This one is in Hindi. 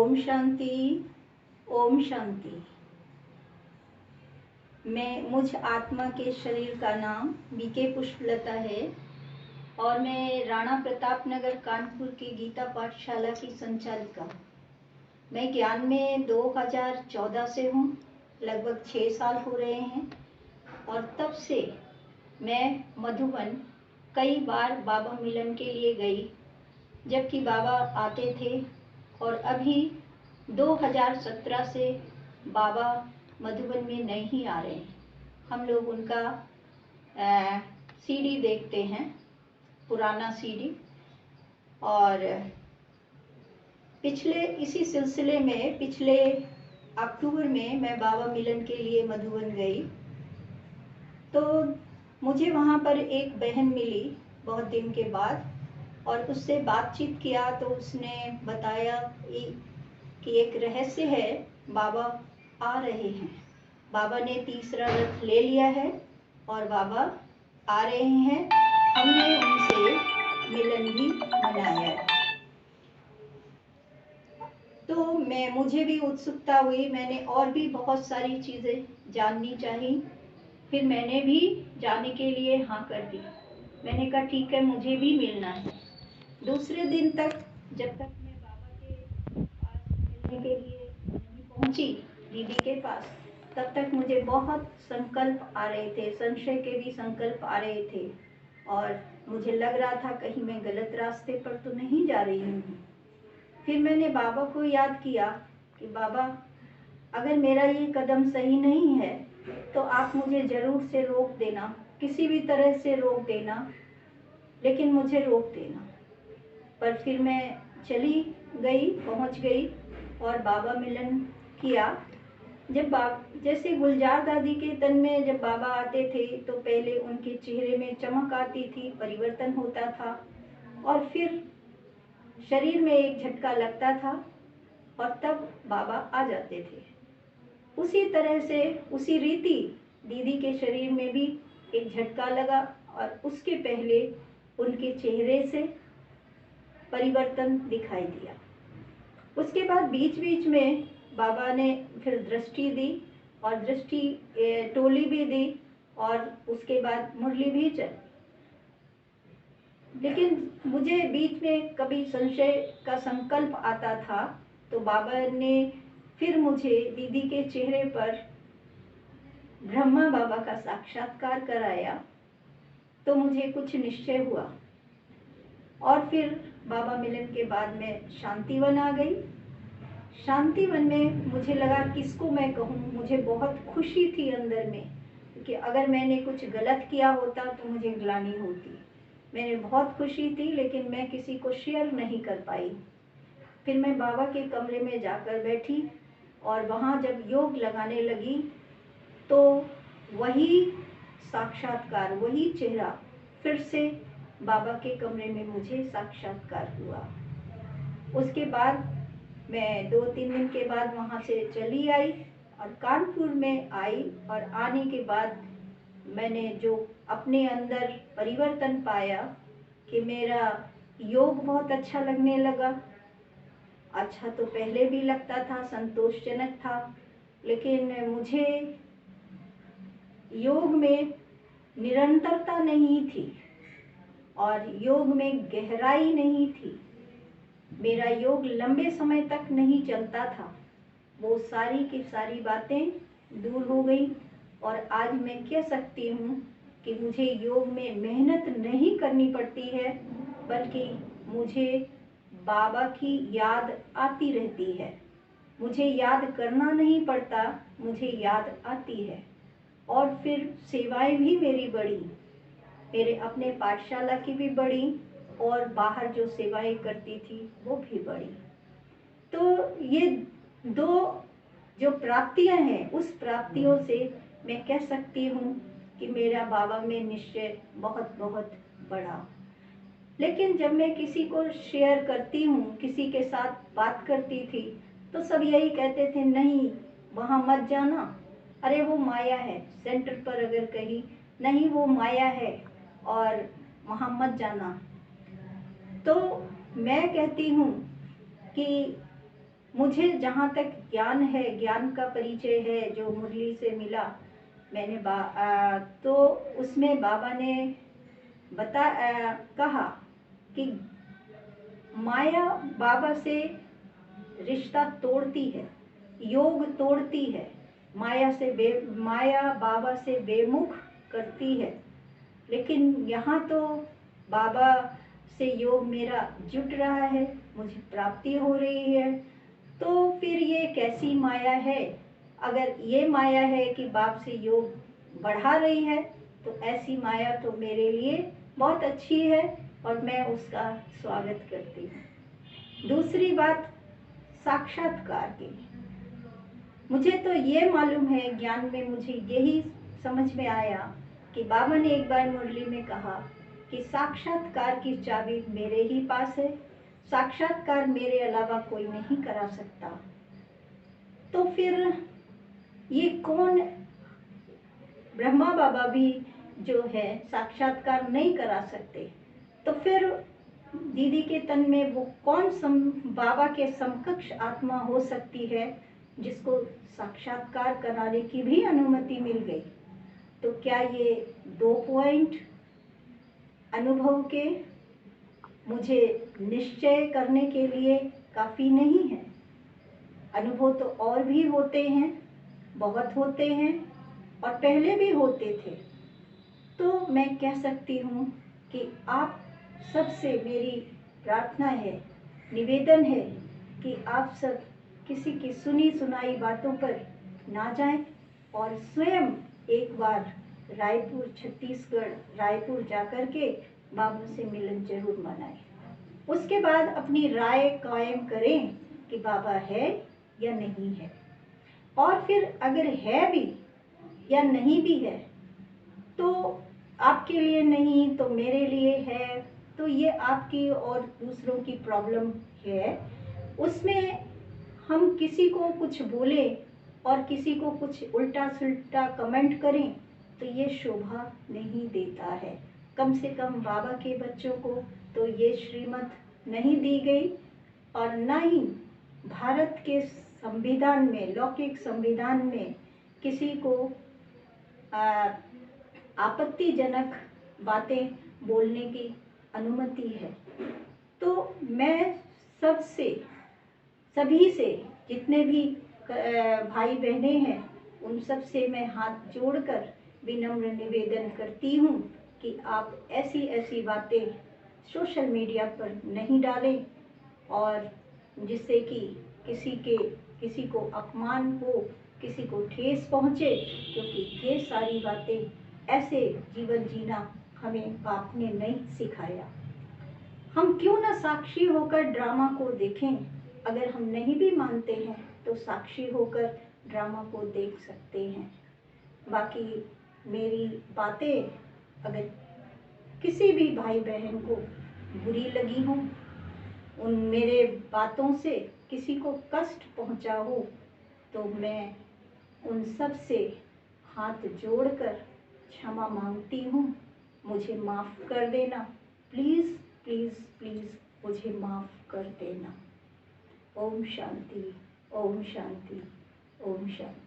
ओम शांति। ओम शांति। मुझ आत्मा के शरीर का नाम बीके पुष्पलता है और मैं राणा प्रताप नगर कानपुर की गीता पाठशाला की संचालिका हूँ। मैं ज्ञान में 2014 से हूँ, लगभग 6 साल हो रहे हैं और तब से मैं मधुबन कई बार बाबा मिलन के लिए गई, जबकि बाबा आते थे। और अभी 2017 से बाबा मधुबन में नहीं आ रहे हैं। हम लोग उनका सीडी देखते हैं, पुराना सीडी। और इसी सिलसिले में पिछले अक्टूबर में मैं बाबा मिलन के लिए मधुबन गई, तो मुझे वहाँ पर एक बहन मिली बहुत दिन के बाद और उससे बातचीत किया तो उसने बताया कि एक रहस्य है, बाबा आ रहे हैं। बाबा ने तीसरा रथ ले लिया है और बाबा आ रहे हैं। हमने उनसे मिलन भी मनाया। तो मुझे भी उत्सुकता हुई, मैंने और भी बहुत सारी चीज़ें जाननी चाहिए। फिर मैंने भी जाने के लिए हाँ कर दी। मैंने कहा ठीक है, मुझे भी मिलना है। दूसरे दिन तक, जब तक मैं बाबा के पास मिलने के लिए नहीं पहुंची, दीदी के पास, तब तक मुझे बहुत संकल्प आ रहे थे, संशय के भी संकल्प आ रहे थे और मुझे लग रहा था कहीं मैं गलत रास्ते पर तो नहीं जा रही हूँ। फिर मैंने बाबा को याद किया कि बाबा, अगर मेरा ये कदम सही नहीं है तो आप मुझे ज़रूर से रोक देना, किसी भी तरह से रोक देना, लेकिन मुझे रोक देना। पर फिर मैं चली गई, पहुंच गई और बाबा मिलन किया। जैसे गुलजार दादी के तन में जब बाबा आते थे तो पहले उनके चेहरे में चमक आती थी, परिवर्तन होता था और फिर शरीर में एक झटका लगता था और तब बाबा आ जाते थे। उसी तरह से, उसी रीति दीदी के शरीर में भी एक झटका लगा और उसके पहले उनके चेहरे से परिवर्तन दिखाई दिया। उसके बाद बीच बीच में बाबा ने फिर दृष्टि दी और दृष्टि टोली भी दी और उसके बाद मुरली भी चली। लेकिन मुझे बीच में कभी संशय का संकल्प आता था तो बाबा ने फिर मुझे दीदी के चेहरे पर ब्रह्मा बाबा का साक्षात्कार कराया, तो मुझे कुछ निश्चय हुआ। और फिर बाबा मिलन के बाद मैं शांतिवन आ गई। शांतिवन में मुझे लगा किसको मैं कहूँ, मुझे बहुत खुशी थी अंदर में कि अगर मैंने कुछ गलत किया होता तो मुझे ग्लानि होती। मैंने बहुत खुशी थी, लेकिन मैं किसी को शेयर नहीं कर पाई। फिर मैं बाबा के कमरे में जाकर बैठी और वहाँ जब योग लगाने लगी तो वही साक्षात्कार, वही चेहरा फिर से बाबा के कमरे में मुझे साक्षात्कार हुआ। उसके बाद मैं 2-3 दिन के बाद वहाँ से चली आई और कानपुर में आई और आने के बाद मैंने जो अपने अंदर परिवर्तन पाया कि मेरा योग बहुत अच्छा लगने लगा। अच्छा तो पहले भी लगता था, संतोषजनक था, लेकिन मुझे योग में निरंतरता नहीं थी और योग में गहराई नहीं थी। मेरा योग लंबे समय तक नहीं चलता था। वो सारी की सारी बातें दूर हो गई और आज मैं कह सकती हूँ कि मुझे योग में मेहनत नहीं करनी पड़ती है, बल्कि मुझे बाबा की याद आती रहती है। मुझे याद करना नहीं पड़ता, मुझे याद आती है। और फिर सेवाएं भी मेरी बढ़ी, मेरे अपने पाठशाला की भी बढ़ी और बाहर जो सेवाएं करती थी वो भी बढ़ी। तो ये 2 जो प्राप्तियां हैं, उस प्राप्तियों से मैं कह सकती हूँ कि मेरा बाबा में निश्चय बहुत बहुत बढ़ा। लेकिन जब मैं किसी को शेयर करती हूँ, किसी के साथ बात करती थी, तो सब यही कहते थे, नहीं वहाँ मत जाना, अरे वो माया है। सेंटर पर अगर कही, नहीं वो माया है और वहाँ मत जाना। तो मैं कहती हूँ कि मुझे जहाँ तक ज्ञान है, ज्ञान का परिचय है जो मुरली से मिला, मैंने तो उसमें बाबा ने कहा कि माया बाबा से रिश्ता तोड़ती है, योग तोड़ती है, माया बाबा से बेमुख करती है। लेकिन यहाँ तो बाबा से योग मेरा जुट रहा है, मुझे प्राप्ति हो रही है, तो फिर ये कैसी माया है? अगर ये माया है कि बाप से योग बढ़ा रही है, तो ऐसी माया तो मेरे लिए बहुत अच्छी है और मैं उसका स्वागत करती हूँ। दूसरी बात साक्षात्कार की, मुझे तो ये मालूम है, ज्ञान में मुझे यही समझ में आया कि बाबा ने एक बार मुरली में कहा कि साक्षात्कार की चाबी मेरे ही पास है, साक्षात्कार मेरे अलावा कोई नहीं करा सकता। तो फिर ये कौन, ब्रह्मा बाबा भी जो है साक्षात्कार नहीं करा सकते, तो फिर दीदी के तन में वो कौन बाबा के समकक्ष आत्मा हो सकती है जिसको साक्षात्कार कराने की भी अनुमति मिल गई? तो क्या ये 2 पॉइंट अनुभव के मुझे निश्चय करने के लिए काफ़ी नहीं है? अनुभव तो और भी होते हैं, बहुत होते हैं और पहले भी होते थे। तो मैं कह सकती हूँ कि आप सबसे मेरी प्रार्थना है, निवेदन है कि आप सब किसी की सुनी सुनाई बातों पर ना जाएं और स्वयं एक बार रायपुर, छत्तीसगढ़ रायपुर जाकर के बाबा से मिलन जरूर मनाएं। उसके बाद अपनी राय कायम करें कि बाबा है या नहीं है, और फिर अगर है भी या नहीं भी है तो आपके लिए नहीं तो मेरे लिए है, तो ये आपकी और दूसरों की प्रॉब्लम है। उसमें हम किसी को कुछ बोले और किसी को कुछ उल्टा सुल्टा कमेंट करें तो ये शोभा नहीं देता है। कम से कम बाबा के बच्चों को तो ये श्रीमत नहीं दी गई, और ना ही भारत के संविधान में, लौकिक संविधान में किसी को आपत्तिजनक बातें बोलने की अनुमति है। तो मैं सभी से जितने भी भाई बहनें हैं उन सब से मैं हाथ जोड़कर विनम्र निवेदन करती हूँ कि आप ऐसी ऐसी बातें सोशल मीडिया पर नहीं डालें और जिससे कि किसी को अपमान हो, किसी को ठेस पहुँचे, क्योंकि ये सारी बातें, ऐसे जीवन जीना हमें बाप ने नहीं सिखाया। हम क्यों ना साक्षी होकर ड्रामा को देखें? अगर हम नहीं भी मानते हैं तो साक्षी होकर ड्रामा को देख सकते हैं। बाकी मेरी बातें अगर किसी भी भाई बहन को बुरी लगी हो, उन मेरे बातों से किसी को कष्ट पहुंचा हो, तो मैं उन सब से हाथ जोड़कर क्षमा मांगती हूँ। मुझे माफ़ कर देना, प्लीज़ प्लीज़ प्लीज़ मुझे माफ़ कर देना। ओम शांति, ओम शांति, ओम शांति।